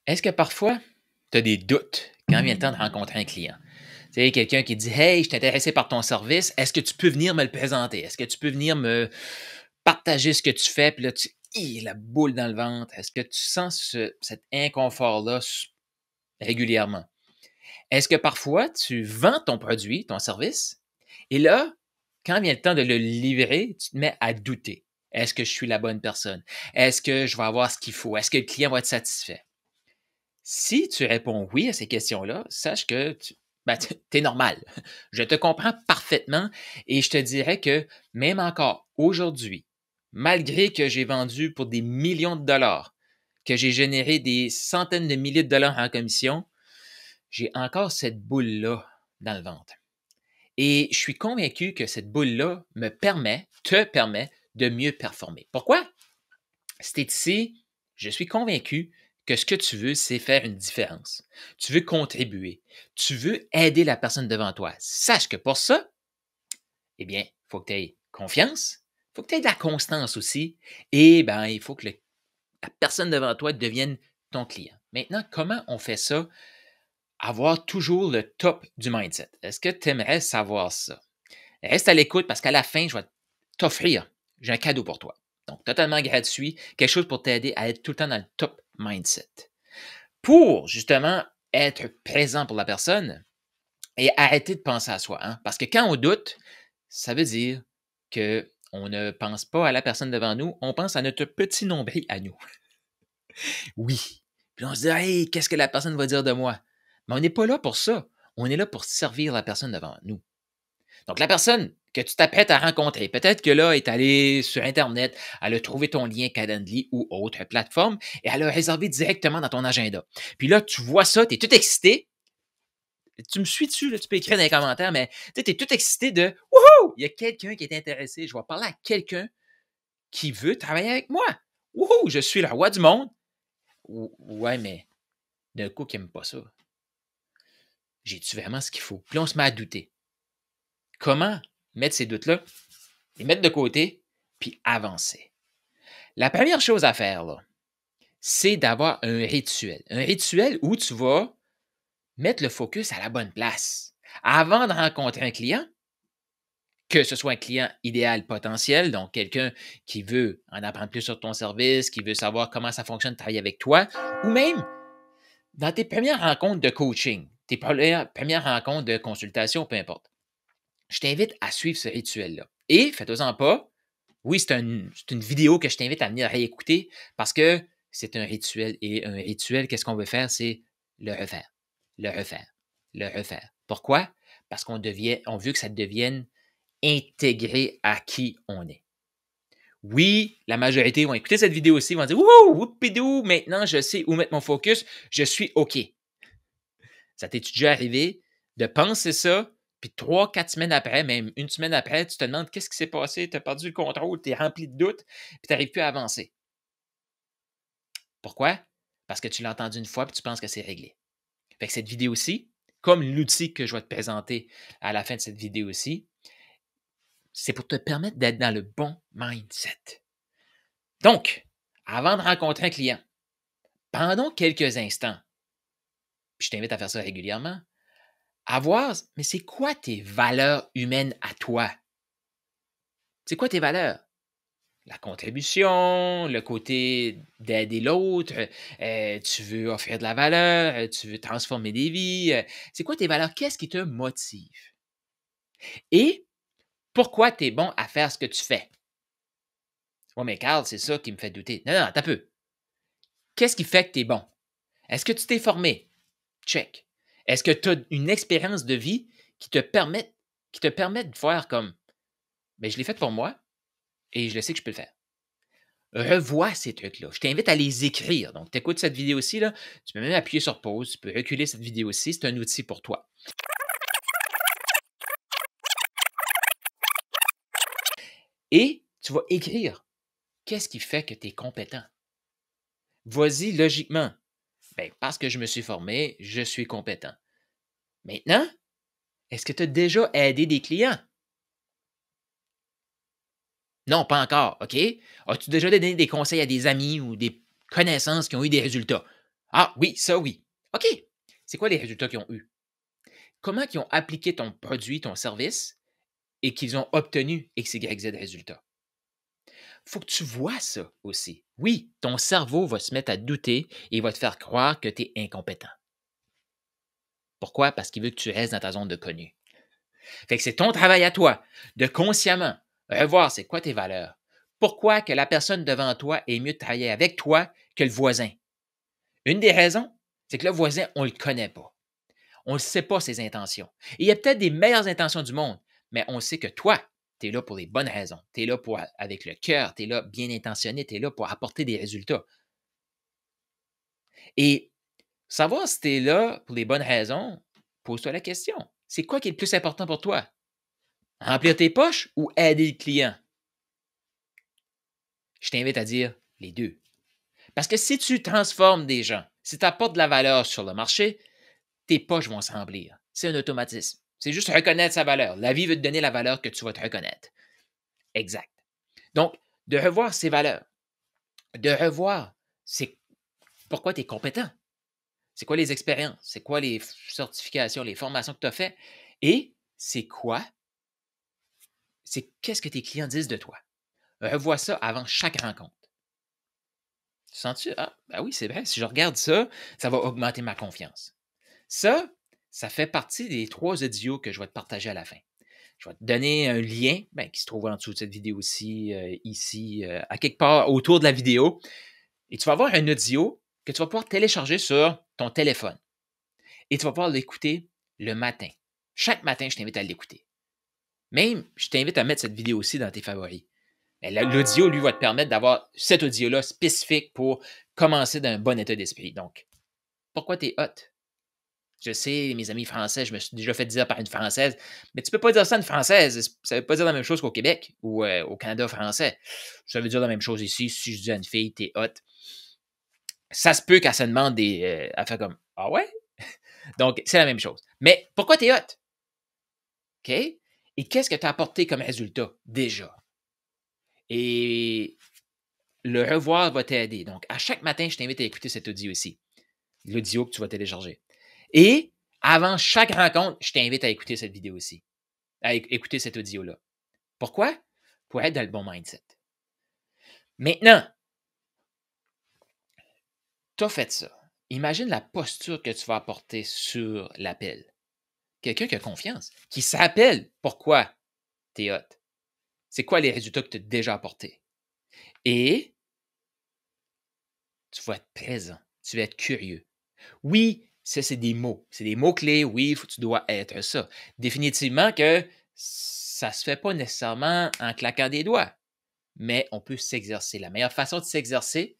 Est-ce que parfois, tu as des doutes quand vient le temps de rencontrer un client? Tu sais, quelqu'un qui dit: «Hey, je suis intéressé par ton service, est-ce que tu peux venir me le présenter? Est-ce que tu peux venir me partager ce que tu fais?» Puis là, la boule dans le ventre. Est-ce que tu sens cet inconfort-là régulièrement? Est-ce que parfois, tu vends ton produit, ton service, et là, quand vient le temps de le livrer, tu te mets à douter. Est-ce que je suis la bonne personne? Est-ce que je vais avoir ce qu'il faut? Est-ce que le client va être satisfait? Si tu réponds oui à ces questions-là, sache que tu es normal. Je te comprends parfaitement et je te dirais que même encore aujourd'hui, malgré que j'ai vendu pour des millions de dollars, que j'ai généré des centaines de milliers de dollars en commission, j'ai encore cette boule-là dans le ventre. Et je suis convaincu que cette boule-là te permet de mieux performer. Pourquoi? Si tu es ici, je suis convaincu que ce que tu veux, c'est faire une différence. Tu veux contribuer. Tu veux aider la personne devant toi. Sache que pour ça, eh bien, il faut que tu aies confiance, il faut que tu aies de la constance aussi, et ben, il faut que la personne devant toi devienne ton client. Maintenant, comment on fait ça? Avoir toujours le top du mindset. Est-ce que tu aimerais savoir ça? Reste à l'écoute parce qu'à la fin, je vais t'offrir, j'ai un cadeau pour toi. Donc, totalement gratuit, quelque chose pour t'aider à être tout le temps dans le top mindset. Pour justement être présent pour la personne et arrêter de penser à soi. Hein? Parce que quand on doute, ça veut dire qu'on ne pense pas à la personne devant nous, on pense à notre petit nombril à nous. Oui. Puis on se dit, hey, qu'est-ce que la personne va dire de moi? Mais on n'est pas là pour ça. On est là pour servir la personne devant nous. Donc, la personne que tu t'apprêtes à rencontrer, peut-être que là, elle est allée sur Internet, elle a trouvé ton lien Calendly ou autre plateforme et elle a réservé directement dans ton agenda. Puis là, tu vois ça, tu es tout excité. Tu me suis dessus, là, tu peux écrire dans les commentaires, mais tu es tout excité de Wouhou! Il y a quelqu'un qui est intéressé. Je vais parler à quelqu'un qui veut travailler avec moi. Wouhou! Je suis le roi du monde. Ouais, mais d'un coup, qui n'aime pas ça. J'ai-tu vraiment ce qu'il faut? Puis là, on se met à douter. Comment mettre ces doutes-là, les mettre de côté, puis avancer? La première chose à faire, là, c'est d'avoir un rituel. Un rituel où tu vas mettre le focus à la bonne place. Avant de rencontrer un client, que ce soit un client idéal potentiel, donc quelqu'un qui veut en apprendre plus sur ton service, qui veut savoir comment ça fonctionne de travailler avec toi, ou même dans tes premières rencontres de coaching, tes premières rencontres de consultation, peu importe. Je t'invite à suivre ce rituel-là. Et, faites-en pas, oui, c'est une vidéo que je t'invite à venir réécouter parce que c'est un rituel. Et un rituel, qu'est-ce qu'on veut faire? C'est le refaire, le refaire, le refaire. Pourquoi? Parce on veut que ça devienne intégré à qui on est. Oui, la majorité vont écouter cette vidéo aussi, vont dire Wouhou, whoopidou, maintenant je sais où mettre mon focus, je suis OK. Ça t'est déjà arrivé de penser ça, puis 3, 4 semaines après, même une semaine après, tu te demandes qu'est-ce qui s'est passé, tu as perdu le contrôle, tu es rempli de doutes, puis tu n'arrives plus à avancer. Pourquoi? Parce que tu l'as entendu une fois, puis tu penses que c'est réglé. Fait que cette vidéo-ci, comme l'outil que je vais te présenter à la fin de cette vidéo-ci, c'est pour te permettre d'être dans le bon mindset. Donc, avant de rencontrer un client, pendant quelques instants, puis je t'invite à faire ça régulièrement, à voir, mais c'est quoi tes valeurs humaines à toi? C'est quoi tes valeurs? La contribution, le côté d'aider l'autre, tu veux offrir de la valeur, tu veux transformer des vies. C'est quoi tes valeurs? Qu'est-ce qui te motive? Et pourquoi tu es bon à faire ce que tu fais? Oui, mais Carl, c'est ça qui me fait douter. Non, non, t'as peu. Qu'est-ce qui fait que tu es bon? Est-ce que tu t'es formé? Check. Est-ce que tu as une expérience de vie qui te permet de faire comme, mais je l'ai fait pour moi et je le sais que je peux le faire. Revois ces trucs-là. Je t'invite à les écrire. Donc, tu écoutes cette vidéo-ci, là, tu peux même appuyer sur pause, tu peux reculer cette vidéo-ci, c'est un outil pour toi. Et tu vas écrire qu'est-ce qui fait que tu es compétent. Vas-y logiquement. Ben, parce que je me suis formé, je suis compétent. Maintenant, est-ce que tu as déjà aidé des clients? Non, pas encore, OK? As-tu déjà donné des conseils à des amis ou des connaissances qui ont eu des résultats? Ah oui, ça oui. OK. C'est quoi les résultats qu'ils ont eus? Comment ils ont appliqué ton produit, ton service et qu'ils ont obtenu X, Y, Z résultats? Faut que tu vois ça aussi. Oui, ton cerveau va se mettre à douter et il va te faire croire que tu es incompétent. Pourquoi? Parce qu'il veut que tu restes dans ta zone de connu. Fait que c'est ton travail à toi de consciemment revoir c'est quoi tes valeurs. Pourquoi que la personne devant toi est mieux de travailler avec toi que le voisin? Une des raisons, c'est que le voisin, on ne le connaît pas. On ne sait pas ses intentions. Et il y a peut-être des meilleures intentions du monde, mais on sait que toi, tu es là pour les bonnes raisons. Tu es là pour, avec le cœur, tu es là bien intentionné, tu es là pour apporter des résultats. Et savoir si tu es là pour les bonnes raisons, pose-toi la question. C'est quoi qui est le plus important pour toi? Remplir tes poches ou aider le client? Je t'invite à dire les deux. Parce que si tu transformes des gens, si tu apportes de la valeur sur le marché, tes poches vont se remplir. C'est un automatisme. C'est juste reconnaître sa valeur. La vie veut te donner la valeur que tu vas te reconnaître. Exact. Donc, de revoir ses valeurs, de revoir c'est pourquoi tu es compétent, c'est quoi les expériences, c'est quoi les certifications, les formations que tu as faites et c'est quoi, c'est qu'est-ce que tes clients disent de toi. Revois ça avant chaque rencontre. Tu sens-tu? Ah, ben oui, c'est vrai. Si je regarde ça, ça va augmenter ma confiance. Ça fait partie des 3 audios que je vais te partager à la fin. Je vais te donner un lien qui se trouve en dessous de cette vidéo aussi, ici, à quelque part autour de la vidéo. Et tu vas avoir un audio que tu vas pouvoir télécharger sur ton téléphone. Et tu vas pouvoir l'écouter le matin. Chaque matin, je t'invite à l'écouter. Même, je t'invite à mettre cette vidéo aussi dans tes favoris. L'audio, lui, va te permettre d'avoir cet audio-là spécifique pour commencer d'un bon état d'esprit. Donc, pourquoi tu es hot? Je sais, mes amis français, je me suis déjà fait dire par une Française, mais tu peux pas dire ça à une Française. Ça veut pas dire la même chose qu'au Québec ou au Canada français. Ça veut dire la même chose ici. Si je dis à une fille, t'es hot, ça se peut qu'elle se demande elle fait comme ah ouais? Donc, c'est la même chose. Mais pourquoi t'es hot? OK? Et qu'est-ce que tu as apporté comme résultat déjà? Et le revoir va t'aider. Donc, à chaque matin, je t'invite à écouter cet audio aussi. L'audio que tu vas télécharger. Et avant chaque rencontre, je t'invite à écouter cette vidéo aussi. À écouter cet audio-là. Pourquoi? Pour être dans le bon mindset. Maintenant, tu as fait ça. Imagine la posture que tu vas apporter sur l'appel. Quelqu'un qui a confiance, qui s'appelle pourquoi tu es hot. C'est quoi les résultats que tu as déjà apportés? Et tu vas être présent, tu vas être curieux. Oui, ça, c'est des mots. C'est des mots-clés. Oui, tu dois être ça. Définitivement que ça ne se fait pas nécessairement en claquant des doigts, mais on peut s'exercer. La meilleure façon de s'exercer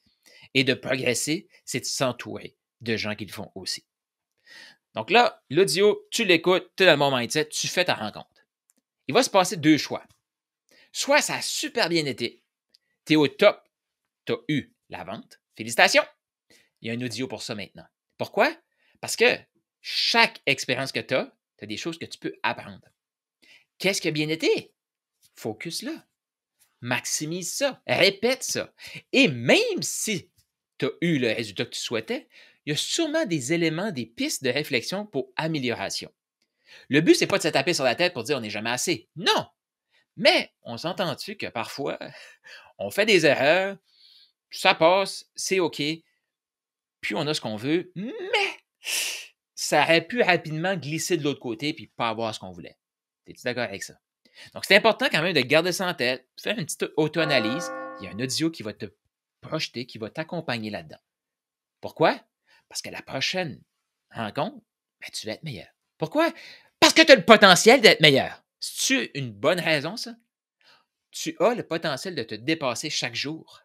et de progresser, c'est de s'entourer de gens qui le font aussi. Donc là, l'audio, tu l'écoutes, tu es dans le bon mindset, tu fais ta rencontre. Il va se passer 2 choix. Soit ça a super bien été, tu es au top, tu as eu la vente. Félicitations! Il y a un audio pour ça maintenant. Pourquoi? Parce que chaque expérience que tu as des choses que tu peux apprendre. Qu'est-ce qui a bien été? Focus là. Maximise ça. Répète ça. Et même si tu as eu le résultat que tu souhaitais, il y a sûrement des éléments, des pistes de réflexion pour amélioration. Le but, c'est pas de se taper sur la tête pour dire on n'est jamais assez. Non! Mais on s'entend-tu que parfois, on fait des erreurs, ça passe, c'est OK, puis on a ce qu'on veut, mais ça aurait pu rapidement glisser de l'autre côté puis pas avoir ce qu'on voulait. Es-tu d'accord avec ça? Donc, c'est important quand même de garder ça en tête, faire une petite auto-analyse. Il y a un audio qui va te projeter, qui va t'accompagner là-dedans. Pourquoi? Parce que la prochaine rencontre, tu vas être meilleur. Pourquoi? Parce que tu as le potentiel d'être meilleur. C'est une bonne raison, ça? Tu as le potentiel de te dépasser chaque jour.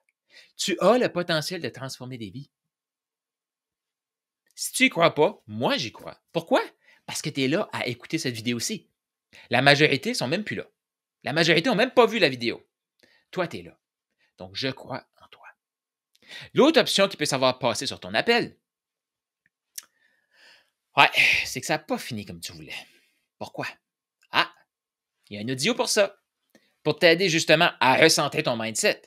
Tu as le potentiel de transformer des vies. Si tu n'y crois pas, moi j'y crois. Pourquoi? Parce que tu es là à écouter cette vidéo-ci. La majorité ne sont même plus là. La majorité n'ont même pas vu la vidéo. Toi, tu es là. Donc, je crois en toi. L'autre option qui peut savoir passer sur ton appel, ouais, c'est que ça n'a pas fini comme tu voulais. Pourquoi? Ah, il y a un audio pour ça. Pour t'aider justement à recentrer ton mindset.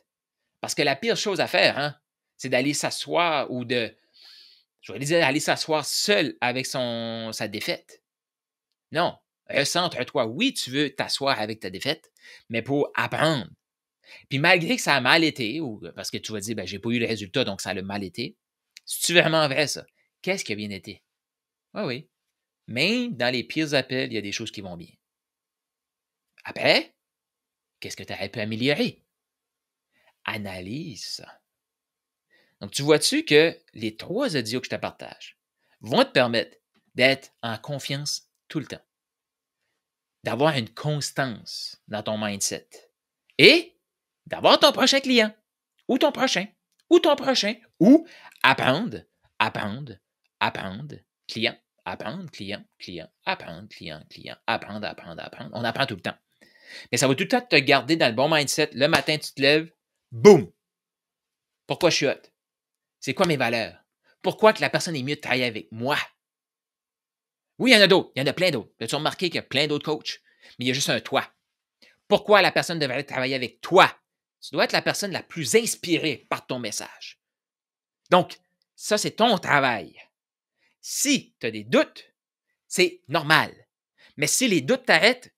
Parce que la pire chose à faire, c'est d'aller s'asseoir ou de Je vais lui dire d'aller s'asseoir seul avec sa défaite. Non. Recentre-toi. Oui, tu veux t'asseoir avec ta défaite, mais pour apprendre. Puis malgré que ça a mal été, ou parce que tu vas dire, ben, j'ai pas eu le résultat, donc ça a mal été, c'est-tu vraiment vrai, ça? Qu'est-ce qui a bien été? Oui, oui. Même dans les pires appels, il y a des choses qui vont bien. Après, qu'est-ce que tu aurais pu améliorer? Analyse ça. Donc, tu vois-tu que les 3 audios que je te partage vont te permettre d'être en confiance tout le temps, d'avoir une constance dans ton mindset et d'avoir ton prochain client ou ton prochain ou ton prochain ou apprendre, apprendre, apprendre, client, apprendre, client, client, apprendre, client, client, apprendre, apprendre, apprendre. On apprend tout le temps. Mais ça va tout le temps te garder dans le bon mindset. Le matin, tu te lèves, boum! Pourquoi je suis hot? C'est quoi mes valeurs? Pourquoi que la personne est mieux de travailler avec moi? Oui, il y en a d'autres. Il y en a plein d'autres. As-tu remarqué qu'il y a plein d'autres coachs? Mais il y a juste un toi. Pourquoi la personne devrait travailler avec toi? Tu dois être la personne la plus inspirée par ton message. Donc, ça, c'est ton travail. Si tu as des doutes, c'est normal. Mais si les doutes t'arrêtent,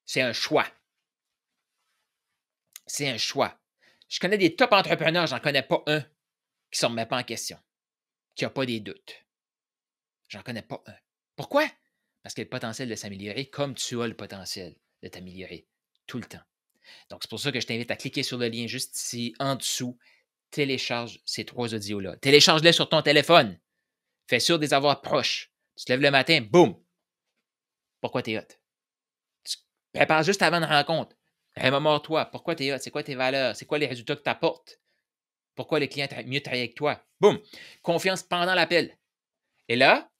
c'est un choix. C'est un choix. Je connais des top entrepreneurs, j'en connais pas un qui ne se remet pas en question, qui n'a pas des doutes. J'en connais pas un. Pourquoi? Parce qu'il y a le potentiel de s'améliorer comme tu as le potentiel de t'améliorer tout le temps. Donc, c'est pour ça que je t'invite à cliquer sur le lien juste ici, en dessous. Télécharge ces 3 audios-là. Télécharge-les sur ton téléphone. Fais sûr de les avoir proches. Tu te lèves le matin, boum! Pourquoi tu es hot? Tu prépares juste avant une rencontre. Remémore-toi. Pourquoi tu es hot? C'est quoi tes valeurs? C'est quoi les résultats que tu apportes? Pourquoi les clients mieux travailler avec toi? Boum! Confiance pendant l'appel. Et là,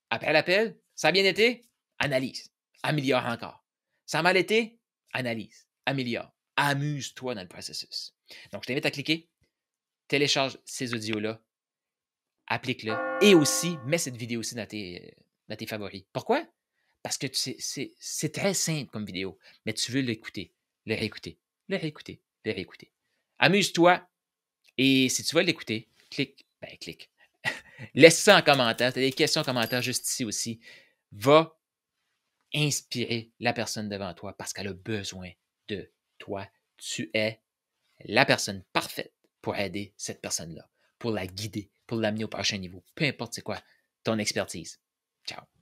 après l'appel, ça a bien été? Analyse. Améliore encore. Ça a mal été? Analyse. Améliore. Amuse-toi dans le processus. Donc, je t'invite à cliquer. Télécharge ces audios-là. Applique-le. Et aussi, mets cette vidéo aussi dans tes favoris. Pourquoi? Parce que c'est très simple comme vidéo, mais tu veux l'écouter, le réécouter, le réécouter, le réécouter. Amuse-toi et si tu veux l'écouter, clique. Laisse ça en commentaire. Tu as des questions en commentaire juste ici aussi. Va inspirer la personne devant toi parce qu'elle a besoin de toi. Tu es la personne parfaite pour aider cette personne-là, pour la guider, pour l'amener au prochain niveau. Peu importe c'est quoi ton expertise. Ciao.